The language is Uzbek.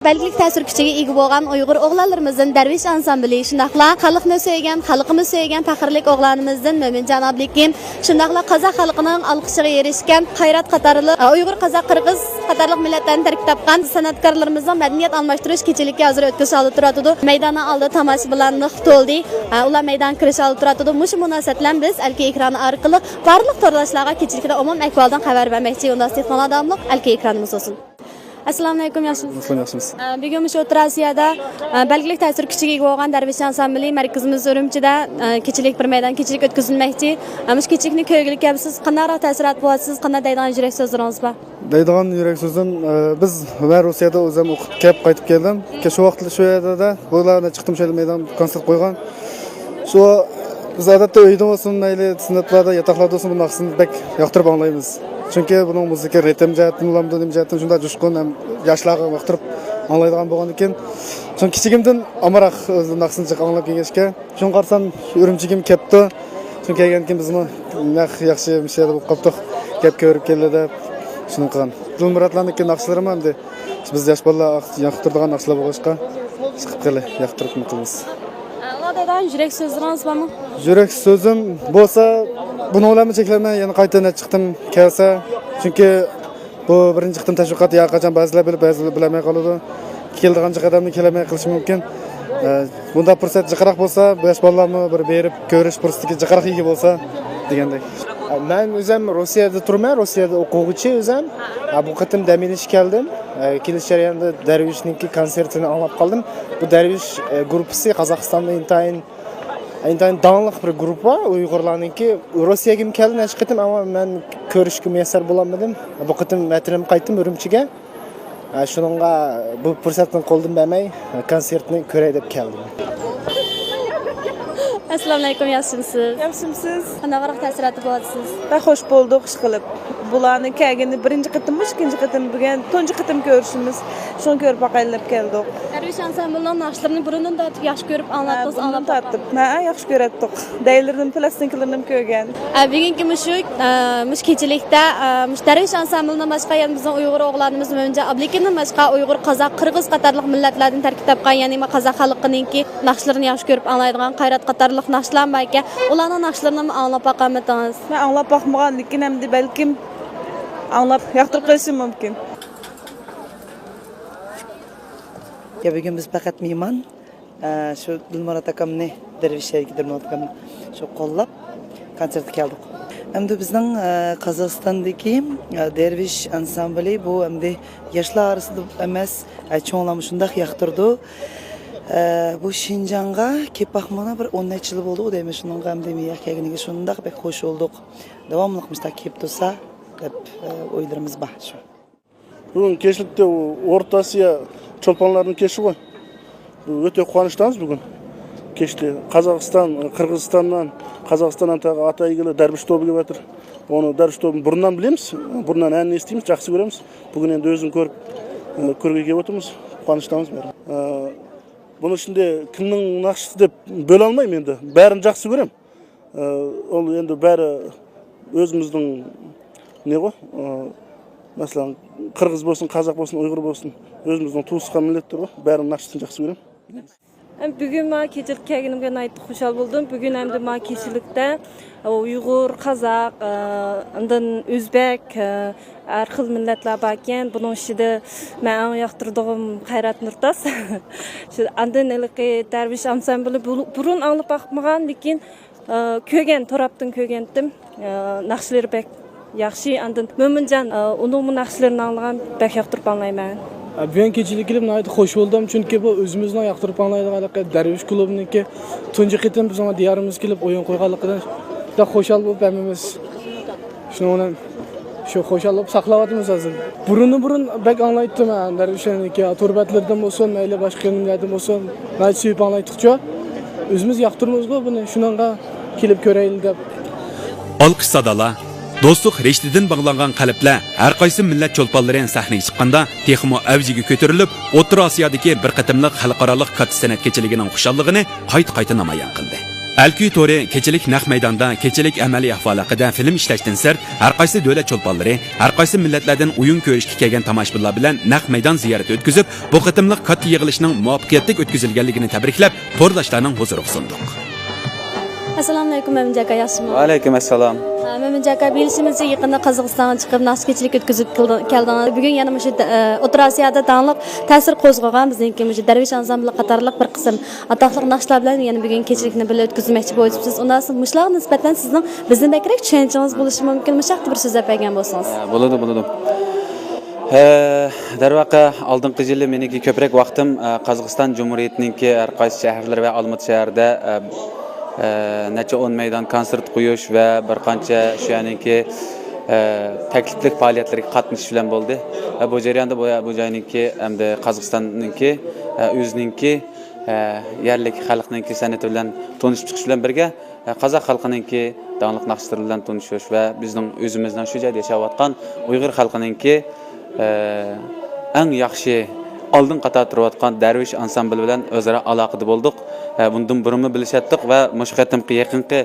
Belgilik ta'sir kuchiga ega bo'lgan Uyg'ur o'g'lonlarimizdan Darvish ansambli, shundaqla xalqni sevgan, xalqimiz sevgan faxrlik o'g'lonimizdan Mominjan ablikim, shundaqla qozoq xalqining olqishiga erishgan Kayrat qatorli Uyg'ur, qozoq, qirg'iz qatorliq millatlarni tarkib topgan san'atkorlarimizning madaniyat almashtirish kechiligiga hozir o'tkazish olib turadi. Maydondan oldi tomoshabinlarni to'ldi. Ular maydon kirish olib turadi. Mush munosabat bilan biz Alka ekrani orqali barliq to'rdoshlarga kechilikda umum ahvoldan xabar bermoqchi. Unda istiqbolda davomli Alka ekranimiz olsun. Assalomu alaykum, yaxshimisiz? Bugun shu O'rta-Osiyoda belgilik ta'sir kuchiga ega bo'lgan Darvish ansambli markazimiz Urumchida kechilik bir maydon kechilik o'tkazilmoqchi. Mush kechilikni ko'rgilik kabsiz qanday ta'sirat bo'lyapsiz? Qanday deydigan yurak so'zlaringiz bor? Deydigan yurak so'zim biz va Rossiyada o'zim o'qib qaytib keldim. Shu vaqtda shu yerda bo'larni chiqdim, shu maydon konsert qo'ygan. Shu biz odatda uyda olsun, mayli sinflarda, yotoqlarda olsun bu naqshni bek yoqtirib anglaymiz. Chunki buning muzika ritm jihatdan, ulamdan jihatdan shunday jushqun ham yoshlarga yoqtirib anglaydigan bo'lgan ekan. Chunki kichigimdan amaroq o'zim naqshni anglab kelgachga, shuni qarsam Urumchigim ketdi. Chunki kelgankin bizni yaxshi mishlar bo'lib qoldik. Gap ko'rib keldi deb shuni qilgan. Dilmuratlarniki naqshlarim ham biz yosh bolalar yoqtiradigan naqshlar bo'lishqa chiqib qilib yoqtirib qilamiz. Yurak so'zlaringiz bormi? Yurak so'zim bo'lsa, buni o'ylamay cheklamay yana qaytadan chiqdim kelsa, chunki bu birinchi qitim tashviqot qachon ba'zilar bilib, ba'zilar bilmay qoladi. Keldigan qadamni kelamay qilish mumkin. Bunda fursat jiqroq bo'lsa, yosh bolalarni bir berib ko'rish fursatiga jiqroq ega bo'lsa degandek. Men o'zim Rossiyada turman, Rossiyada o'quvchi o'zim. Bu qitim dam olish keldim. Kelish jarayonida Darvishning konsertini anglab qoldim. Bu Darvish guruhi Qozog'istonda intayin danliq bir guruh bor. Uyg'urlarningki Rossiyaga keldim, hech qitim, ammo men ko'rishga muyassar bo'lmadim. Bu qitim matrim qaytdim Urumchiga. Shuningga bu fursatni qo'ldan bermay konsertni ko'ray deb keldim. Assalomu alaykum, yaxshimisiz? Yaxshimisiz? Qanday ta'sirati bo'lyapsiz? Xo'sh bo'ldik, ish qilib. Bularni kelganda birinchi qitim, ikkinchi qitim bo'lgan, tunji qitim ko'rishimiz. Shuni ko'rib baqaylab keldik. Darvish ansamblining naqshlarini burundan tortib yaxshi ko'rib anglatdingiz, anglab tortib. Yaxshi ko'ratdik. Daylardan plastinkalarni ko'rgan. Bugungi mush kechilikda Darvish ansamblining boshqa yana bizning Uyg'ur o'g'lonimiz Mominjan ablikining boshqa Uyg'ur, qozoq, qirg'iz qatorliq millatlardan tarkib topgan, ya'ni qozoq xalqininki naqshlarini yaxshi ko'rib anglaydigan Kayrat qatorliq naqshlar bor ekan. Ularning naqshlarini anglab boqamadingiz? Men anglab boqmagan, lekin hamda balkim anglab yoqtirib qo'yishim mumkin. Bugun biz faqat mehmon shu Dilmurat akamni, Darvish Dilmurat akamni shu qo'llab konsertga keldik. Endi bizning Qozog'istondagi Darvish ansambli bu endi yoshlar orasida emas, cho'nglar shunday yoqtirdi. Bu Şinjan'a kepahmana bir 10 yıl bo'ldi, o deymiz shunga ham demay kelganiga shunday bek xush bo'ldik. Davomliqmiz kelib tursa deb o'ylarimiz bor shu. Bugun kechlikda O'rta Osiyo cho'lponlarining keshi qo'y. Bu o'ta quvonchdanmiz bugun. Kechdi Qozog'iston, Qirg'izistondan, Qozog'istondan ataygili Darvish to'biga o'tir. Onu Darvish to'bini burundan bilamiz, burundan anni estimiz, yaxshi ko'ramiz. Bugun endi o'zim ko'rgiga o'tamiz, quvonchdanmiz bari. Bunu şimdi kimning naqshisi deb bo'la olmayman endi. Barini yaxshi ko'ram. Ol endi bari o'zimizning ne go? Masalan, Qirg'iz bo'lsin, Qozoq bo'lsin, Uyg'ur bo'lsin, o'zimizning tu'sqa millatlar bor. Barini naqshisini yaxshi ko'ram. Bugün ma kechilik kelganimga nihoyat xushal bo'ldim. Bugün hamda ma kechilikda Uyg'ur, Qozoq, undan O'zbek, har xil millatlar bor ekan. Buning ichida men eng yoqtirdig'im Kayrat Nurtas. Shu andan ilqi Darvish ansambli burun anglab boqmagan, lekin ko'rgan, torabdan ko'rgandim. Naqshlari bek yaxshi, andan Mominjan uning naqshlarini anglagan bek yoqtirib anglayman. Bugun kechilik kelib nihoyat xush bo'ldim, chunki bu o'zimizning yoqtirib anglaydigan Darvish klubiniki tunji qitim bizning diyorimiz kelib o'yin qo'yganligidan juda xushal bo'lib hamimiz shuni shu xushal bo'lib saqlayapmiz hozir. Burun bek anglaydim men Darvishniki turbatlardan bo'lsin, mayli boshqa yerlardan bo'lsin, nihoyat suyib anglaydiqcha. O'zimiz yoqtiramiz-ku buni, shuningga kelib ko'raylik deb. Olqish sadalar Dostluq reştidin bağlanğan qalblar har qaysi millat cho'lponlarining sahnaga chiqqanda texmo avjiga ko'tarilib, O'rta Osiyodagi bir qatimliq xalqaroliq katta san'at kechiligining xushalligini qayta namoyon qildi. Alkuy to'ri kechilik naq maydonda kechilik amaliy ahvol haqida film ishlashdan sir har qaysi davlat cho'lponlari, har qaysi millatlardan o'yin ko'rishga kelgan tomoshabinlar bilan naq maydon ziyorati o'tkazib, bu qitimliq katta yig'ilishning muvaffaqiyatli o'tkazilganligini tabriklab, to'rdoshlarning huzuriga sundiq. Assalomu alaykum Mominjan aka, yaxshimi? Va alaykum assalom. Mominjan aka, bilishimizcha yaqinda Qozog'istonga chiqib naqshkechilik o'tkazib keldingiz. Bugun yana shu O'rta Osiyoda tanliq ta'sir qo'zg'agan bizniki shu Darvish ansambli qatorliq bir qism atoqli naqshlar bilan yana bugun kechilikni birga o'tkazmoqchi bo'libsiz. Undan so'ng mushlar nisbatan sizning bizni bakrak tushunchangiz bo'lishi mumkin. Mushaqti bir so'z bergan bo'lsangiz. Bo'ladi. Darvaqa oldingi yili meniki ko'proq vaqtim Qozog'iston Jumhuriyatiningki har qaysi shaharlar va Olmut shahrida necha 10 maydon konsert qo'yish va bir qancha shu yaniki takliflik faoliyatlarga qatnashish bilan bo'ldi. Bu jarayonda bu joyninki hamda Qozog'istonninki o'zininki yerlik xalqninki san'ati bilan tanishib chiqish bilan birga qozoq xalqininki davomli naqshlar bilan tanishish va bizning o'zimizdan shu joyda yashayotgan Uyg'ur xalqininki eng yaxshi oldin qator turayotgan Darvish ansambli bilan o'zaro aloqada bo'ldik. Bundan burunmi bilishatdik va mush qatimki yaqinqi